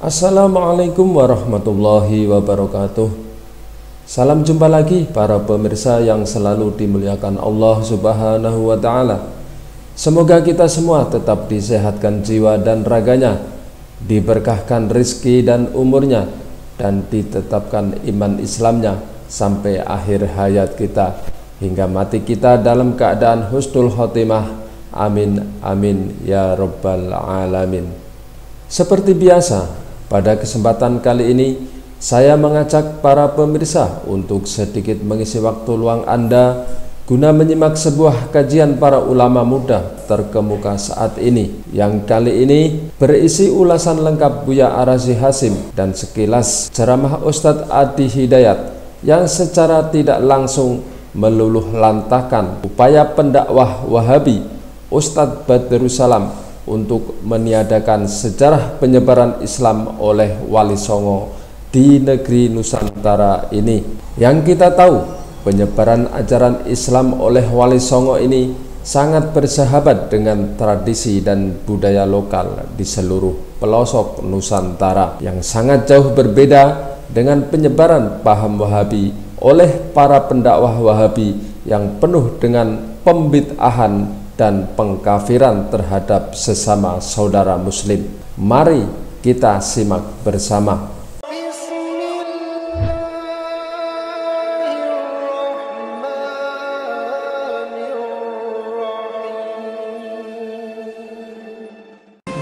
Assalamualaikum warahmatullahi wabarakatuh. Salam jumpa lagi para pemirsa yang selalu dimuliakan Allah Subhanahu wa ta'ala. Semoga kita semua tetap disehatkan jiwa dan raganya, diberkahkan rizki dan umurnya, dan ditetapkan iman Islamnya sampai akhir hayat kita, hingga mati kita dalam keadaan husnul khotimah. Amin amin ya rabbal alamin. Seperti biasa, pada kesempatan kali ini saya mengajak para pemirsa untuk sedikit mengisi waktu luang Anda guna menyimak sebuah kajian para ulama muda terkemuka saat ini, yang kali ini berisi ulasan lengkap Buya Arazi Hasim dan sekilas ceramah Ustadz Adi Hidayat yang secara tidak langsung meluluh lantahkan upaya pendakwah Wahabi Ustadz Badrussalam untuk meniadakan sejarah penyebaran Islam oleh Wali Songo di negeri Nusantara ini. Yang kita tahu, penyebaran ajaran Islam oleh Wali Songo ini sangat bersahabat dengan tradisi dan budaya lokal di seluruh pelosok Nusantara, yang sangat jauh berbeda dengan penyebaran paham Wahabi oleh para pendakwah Wahabi yang penuh dengan pembid'ahan dan pengkafiran terhadap sesama saudara muslim. Mari kita simak bersama.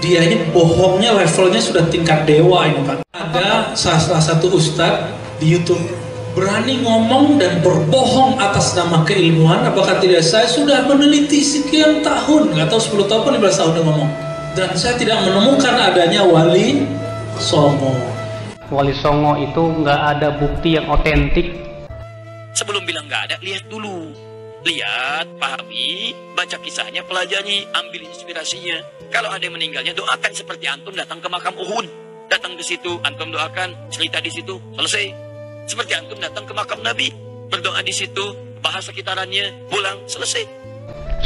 Dia ini bohongnya levelnya sudah tingkat dewa ini Pak. Ada salah satu ustadz di YouTube berani ngomong dan berbohong atas nama keilmuan. Apakah tidak? Saya sudah meneliti sekian tahun, nggak tahu 10 tahun 15 tahun dia ngomong, dan saya tidak menemukan adanya Wali Songo. Wali Songo itu nggak ada bukti yang otentik. Sebelum bilang nggak ada, lihat dulu. Lihat, pahami, baca kisahnya, pelajari, ambil inspirasinya. Kalau ada yang meninggalnya, doakan seperti antum datang ke makam Uhud. Datang ke situ, antum doakan, cerita di situ, selesai. Seperti antum datang ke makam Nabi, berdoa di situ, bahas sekitarannya, pulang, selesai.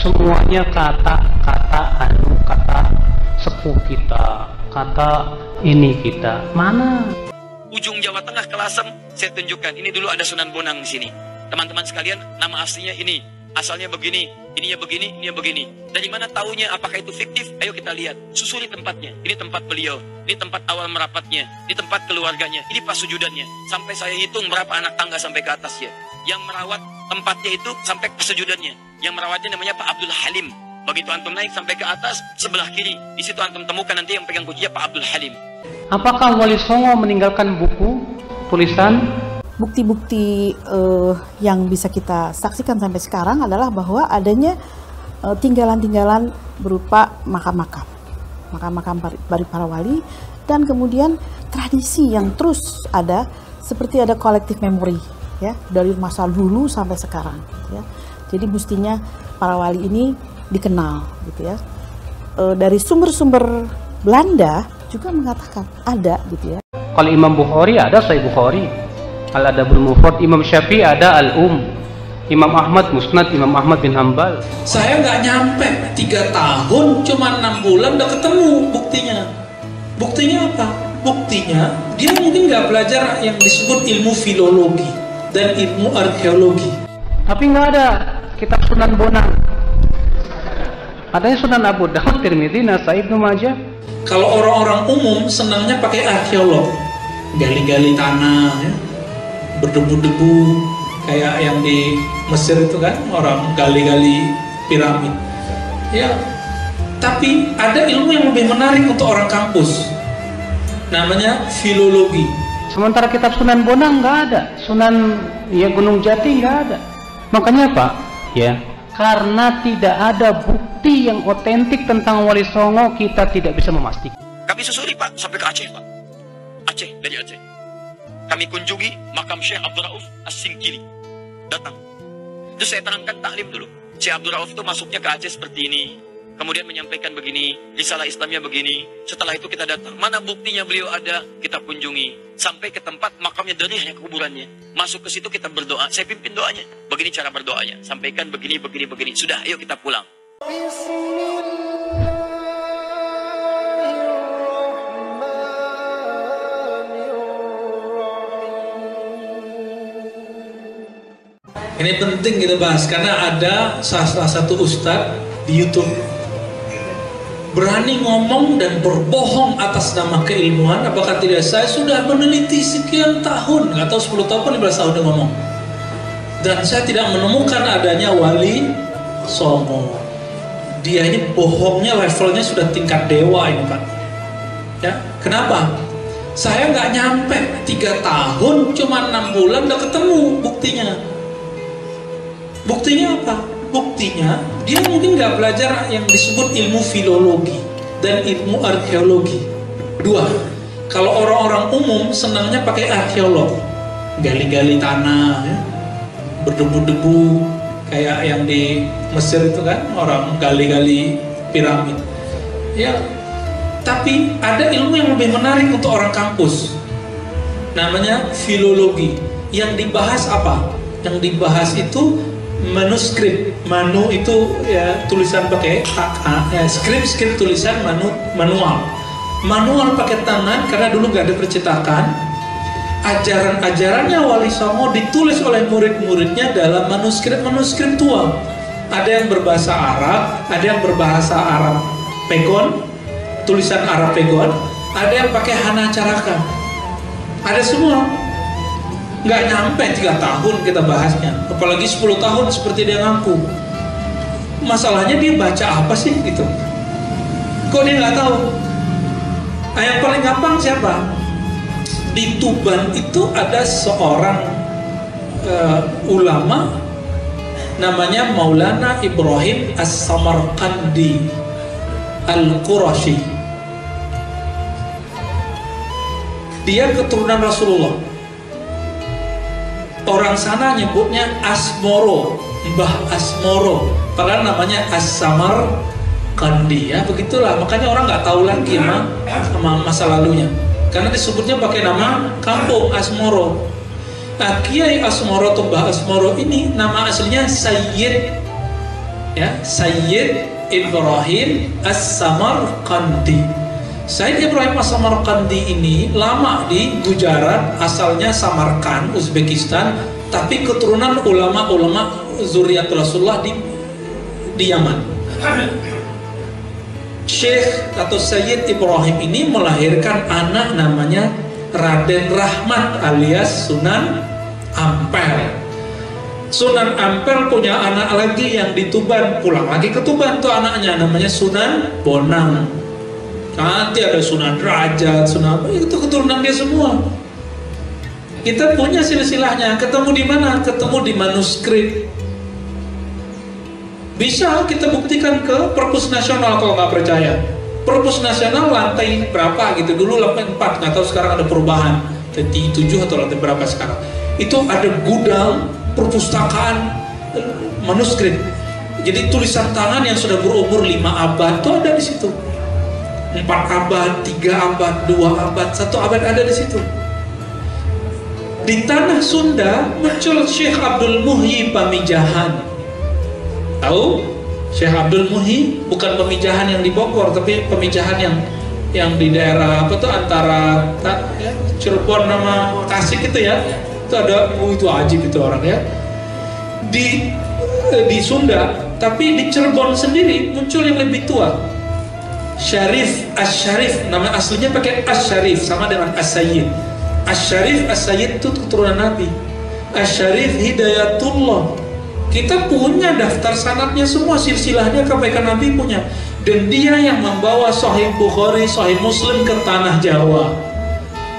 Semuanya kata sepuh kita, kata ini kita. Mana? Ujung Jawa Tengah ke Lasem, saya tunjukkan. Ini dulu ada Sunan Bonang di sini. Teman-teman sekalian, nama aslinya ini, asalnya begini, ininya begini, ininya begini. Dari mana taunya? Apakah itu fiktif? Ayo kita lihat. Susuri tempatnya. Ini tempat beliau. Ini tempat awal merapatnya. Ini tempat keluarganya. Ini pas sujudannya. Sampai saya hitung berapa anak tangga sampai ke atas ya. Yang merawat tempatnya itu sampai ke sujudannya. Yang merawatnya namanya Pak Abdul Halim. Begitu antum naik sampai ke atas, sebelah kiri. Di situ antum temukan nanti yang pegang kuncinya Pak Abdul Halim. Apakah Wali Songo meninggalkan buku, tulisan? Bukti-bukti yang bisa kita saksikan sampai sekarang adalah bahwa adanya tinggalan-tinggalan berupa makam-makam dari para wali, dan kemudian tradisi yang terus ada, seperti ada kolektif memori ya, dari masa dulu sampai sekarang ya. Jadi mestinya para wali ini dikenal gitu ya. Dari sumber-sumber Belanda juga mengatakan ada gitu ya. Kalau Imam Bukhari ada Sahih Bukhari, Al-Adabul Mufrad. Imam Syafi'i ada Al-Um. Imam Ahmad Musnad Imam Ahmad bin Hambal. Saya nggak nyampe 3 tahun, cuma 6 bulan udah ketemu buktinya. Buktinya apa? Buktinya dia mungkin nggak belajar yang disebut ilmu filologi dan ilmu arkeologi. Tapi nggak ada kitab Sunan Bonang. Adanya Sunan Abu Daud, Tirmidzi, Nasai, Ibnu Majah. Kalau orang-orang umum senangnya pakai arkeolog, gali-gali tanah ya, berdebu-debu kayak yang di Mesir itu kan, orang gali-gali piramid ya. Tapi ada ilmu yang lebih menarik untuk orang kampus, namanya filologi. Sementara kitab Sunan Bonang nggak ada, Sunan ya Gunung Jati nggak ada. Makanya apa? Ya, karena tidak ada bukti yang otentik tentang Wali Songo, kita tidak bisa memastikan. Kami susuri Pak, sampai ke Aceh Pak. Aceh, dari Aceh. Kami kunjungi makam Syekh Abdul Rauf As-Singkili. Datang. Terus saya terangkan taklim dulu. Syekh Abdul Rauf itu masuknya ke Aceh seperti ini. Kemudian menyampaikan begini, risalah Islamnya begini. Setelah itu kita datang. Mana buktinya beliau ada? Kita kunjungi. Sampai ke tempat makamnya, dari kuburannya. Masuk ke situ kita berdoa. Saya pimpin doanya. Begini cara berdoanya. Sampaikan begini, begini, begini. Sudah, ayo kita pulang. Ini penting kita bahas karena ada salah satu ustadz di YouTube berani ngomong dan berbohong atas nama keilmuan. Apakah tidak, saya sudah meneliti sekian tahun, nggak tahu 10 tahun 15 tahun dia ngomong, dan saya tidak menemukan adanya Wali Songo. Dia ini bohongnya levelnya sudah tingkat dewa ini Pak. Ya, kenapa? Saya nggak nyampe 3 tahun, cuma 6 bulan udah ketemu buktinya. Buktinya apa? Buktinya dia mungkin nggak belajar yang disebut ilmu filologi dan ilmu arkeologi. Dua, kalau orang-orang umum senangnya pakai arkeolog, gali-gali tanah, ya, berdebu-debu kayak yang di Mesir itu kan, orang gali-gali piramid. Ya, tapi ada ilmu yang lebih menarik untuk orang kampus, namanya filologi. Yang dibahas apa? Yang dibahas itu manuskrip. Manu itu ya tulisan pakai ya, skrip tulisan manual pakai tangan, karena dulu nggak ada percetakan. Ajaran-ajarannya Wali Songo ditulis oleh murid-muridnya dalam manuskrip tua. Ada yang berbahasa Arab, ada yang berbahasa Arab Pegon, tulisan Arab Pegon, ada yang pakai Hana Caraka, ada semua. Nggak nyampe 3 tahun kita bahasnya, apalagi 10 tahun seperti dia ngaku. Masalahnya dia baca apa sih gitu, kok dia nggak tahu. Yang paling gampang siapa? Di Tuban itu ada seorang ulama namanya Maulana Ibrahim As-Samarqandi Al-Qurashi. Dia keturunan Rasulullah. Orang sana nyebutnya Asmoro, Mbah Asmoro, padahal namanya As-Samarqandi, ya begitulah. Makanya orang nggak tahu lagi sama masa lalunya, karena disebutnya pakai nama kampung Asmoro. Nah, Kiai Asmoro atau Mbah Asmoro ini nama aslinya Sayyid, ya, Sayyid Ibrahim As-Samarqandi. Sayyid Ibrahim As-Samarqandi ini lama di Gujarat, asalnya Samarkand, Uzbekistan, tapi keturunan ulama-ulama zuriat Rasulullah di Yaman. Syekh atau Sayyid Ibrahim ini melahirkan anak namanya Raden Rahmat alias Sunan Ampel. Sunan Ampel punya anak lagi yang di Tuban, pulang lagi ke Tuban tuh anaknya, namanya Sunan Bonang. Nanti ada Sunan Derajat, Sunan, itu keturunan dia semua. Kita punya silsilahnya. Ketemu di mana? Ketemu di manuskrip. Bisa kita buktikan ke Perpus Nasional kalau nggak percaya. Perpus Nasional lantai berapa gitu, dulu lantai 4, nggak tahu sekarang ada perubahan, lantai 7 atau lantai berapa sekarang. Itu ada gudang perpustakaan manuskrip. Jadi tulisan tangan yang sudah berumur 5 abad itu ada di situ. 4 abad, 3 abad, 2 abad, 1 abad ada di situ. Di tanah Sunda muncul Syekh Abdul Muhyi Pamijahan. Tahu? Syekh Abdul Muhyi bukan Pamijahan yang di Bogor, tapi Pamijahan yang di daerah apa tuh, antara ya, Cirebon sama Tasik itu ya. Itu ada, itu ajib itu orang ya. Di Sunda, tapi di Cirebon sendiri muncul yang lebih tua. Syarif As-Syarif, nama aslinya pakai As-Syarif, sama dengan As-Sayyid. As-Syarif As-Sayyid itu keturunan Nabi. As-Syarif Hidayatullah. Kita punya daftar sanadnya semua, silsilahnya kebaikan Nabi punya. Dan dia yang membawa Sahih Bukhari, Sahih Muslim ke tanah Jawa.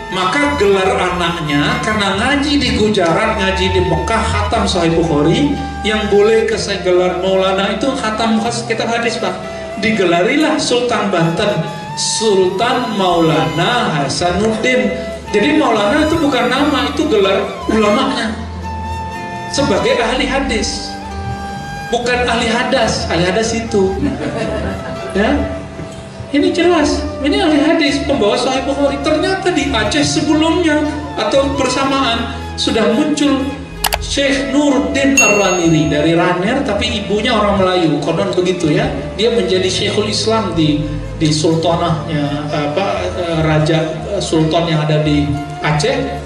Maka gelar anaknya, karena ngaji di Gujarat, ngaji di Mekah, khatam Sahih Bukhari. Yang boleh ke gelar Maulana itu khatam kitab hadis Pak. Digelarilah Sultan Banten, Sultan Maulana Hasanuddin. Jadi Maulana itu bukan nama, itu gelar ulamanya sebagai ahli hadis, bukan ahli hadas. Ahli hadas itu ya, ini jelas, ini ahli hadis, pembawa Sahih Bukhari. Ternyata di Aceh sebelumnya atau bersamaan sudah muncul Syekh Nuruddin Ar-Raniri dari Raner, tapi ibunya orang Melayu, konon begitu ya. Dia menjadi Syekhul Islam di sultanahnya raja sultan yang ada di Aceh.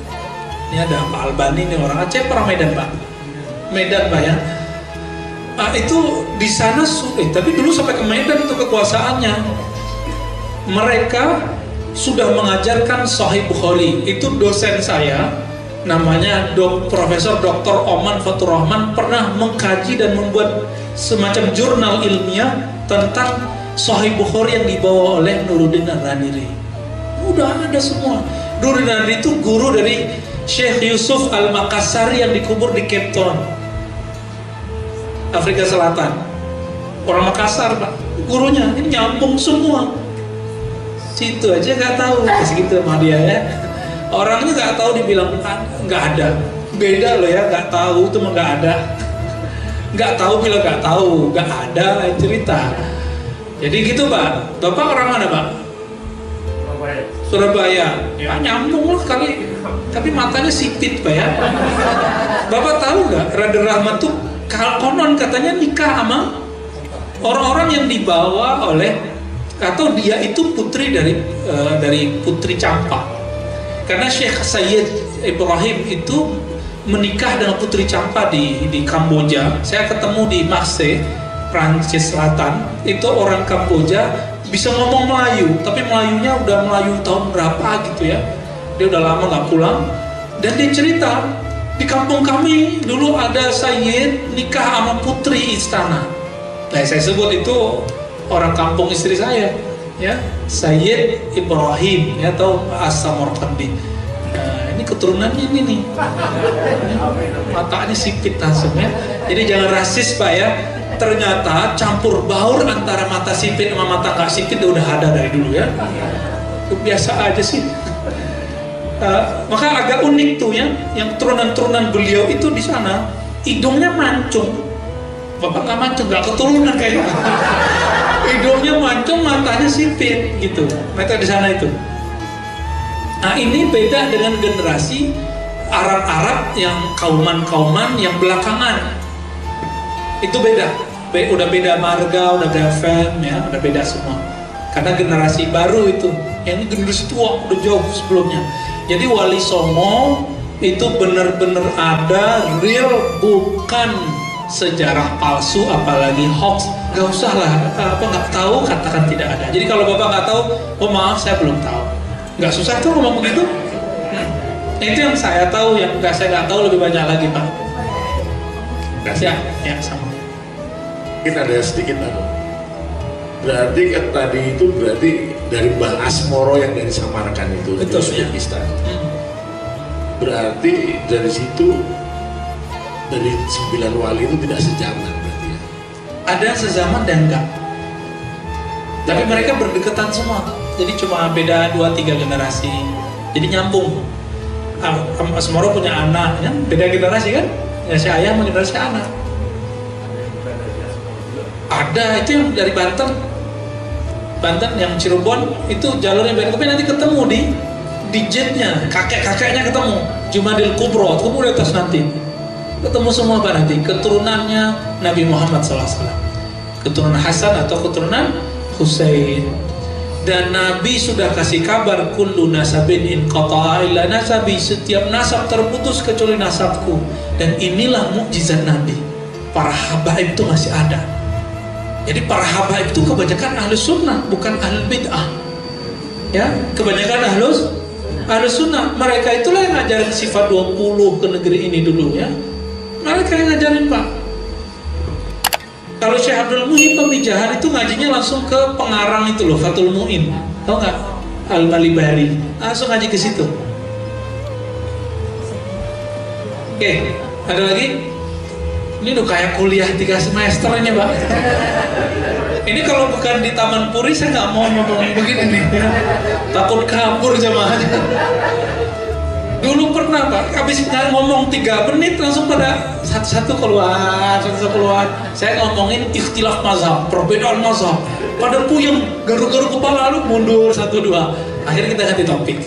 Ini ada Pak Albani, ini orang Aceh, orang Medan Pak. Medan Pak ya. Itu di sana sulit, tapi dulu sampai ke Medan itu kekuasaannya. Mereka sudah mengajarkan Sahih Bukhari. Itu dosen saya, namanya Profesor Dr. Oman Fatur Rahman, pernah mengkaji dan membuat semacam jurnal ilmiah tentang Sahih Bukhari yang dibawa oleh Nuruddin Ar-Raniri. Udah ada semua. Nuruddin Ar-Raniri itu guru dari Syekh Yusuf Al-Makassari yang dikubur di Cape Town, Afrika Selatan. Orang Makassar Pak, gurunya ini nyambung semua. Situ aja nggak tahu, segitu sama dia ya. Orangnya nggak tahu, dibilang nggak ada. Beda loh ya, nggak tahu itu mah nggak ada. Nggak tahu bilang nggak tahu, nggak ada cerita. Jadi gitu Pak. Bapak orang mana Pak? Surabaya. Ya nyambung lah kali. Tapi matanya sipit Pak ya. Bapak tahu nggak, Raden Rahmat tuh konon katanya nikah sama orang-orang yang dibawa oleh, atau dia itu putri dari Putri Campa. Karena Syekh Sayyid Ibrahim itu menikah dengan Putri Campa di Kamboja. Saya ketemu di Marseille, Prancis Selatan. Itu orang Kamboja, bisa ngomong Melayu, tapi Melayunya udah Melayu tahun berapa gitu ya. Dia udah lama nggak pulang. Dan dia cerita, di kampung kami dulu ada Sayyid nikah sama putri istana. Nah, saya sebut itu orang kampung istri saya, ya, Sayyid Ibrahim, ya, atau As-Samarqandi. Nah, ini keturunannya ini nih, matanya sipit langsung ya. Jadi jangan rasis Pak ya. Ternyata campur baur antara mata sipit sama mata nggak sipit udah ada dari dulu ya. Itu biasa aja sih. Maka agak unik tuh ya, yang turunan-turunan beliau itu di sana hidungnya mancung. Bapak nggak mancung, nggak keturunan kayaknya. Hidungnya mancung, matanya sipit gitu. Mereka di sana itu. Nah ini beda dengan generasi Arab-Arab yang kauman-kauman yang belakangan. Itu beda. Udah beda marga, udah beda fam ya, udah beda semua. Karena generasi baru itu, yang ini generasi tua udah jauh sebelumnya. Jadi Wali Songo itu benar-benar ada, real, bukan sejarah palsu apalagi hoax. Gak usah lah, nggak tahu katakan tidak ada. Jadi kalau Bapak nggak tahu, oh maaf saya belum tahu. Nggak susah tuh ngomong begitu. Itu yang saya tahu, yang saya nggak tahu lebih banyak lagi Pak. Ya sama. Mungkin ada sedikit berarti kan tadi itu berarti dari Mbah Asmoro yang dari Samarkand itu, betul ya. Berarti dari situ, dari 9 wali itu tidak sejaman berarti ya? Ada sezaman dan enggak, tapi mereka berdekatan semua. Jadi cuma beda 2-3 generasi, jadi nyambung. Asmoro punya anak ya, beda generasi kan, ya si ayah sama generasi anak. Ada itu yang dari Banten yang Cirebon itu jalurnya beda, tapi nanti ketemu di jetnya, kakek-kakeknya ketemu Jumadil Kubro, ketemu di atas nanti, ketemu semua Pak nanti keturunannya Nabi Muhammad SAW, keturunan Hasan atau keturunan Husain. Dan Nabi sudah kasih kabar, kullu nasabin in qata'a illa nasabi, setiap nasab terputus kecuali nasabku. Dan inilah mukjizat Nabi, para habaib itu masih ada. Jadi para habaib itu kebanyakan ahlus sunnah, bukan ahlul bid'ah. Ya, kebanyakan ahlus sunnah. Mereka itulah yang ngajarin sifat 20 ke negeri ini dulu ya. Mereka yang ngajarin Pak. Kalau Syekh Abdul Muhyi Pemijahan itu ngajinya langsung ke pengarang itu loh, Fathul Mu'in. Tahu nggak? Al-Malibari. Langsung ngaji ke situ. Oke, ada lagi? Ini udah kayak kuliah 3 semester ini Pak. Ini kalau bukan di Taman Puri saya nggak mau ngomong begini nih. Takut kabur jamaahnya. Dulu pernah Pak, habis ngomong 3 menit langsung pada satu-satu keluar. Saya ngomongin ikhtilaf mazhab, perbedaan mazhab. Pada puyeng, garuk-garuk kepala, lalu mundur 1-2. Akhirnya kita ganti topik.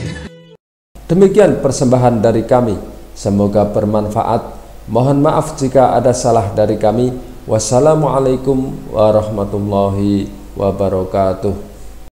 Demikian persembahan dari kami. Semoga bermanfaat. Mohon maaf jika ada salah dari kami. Wassalamualaikum warahmatullahi wabarakatuh.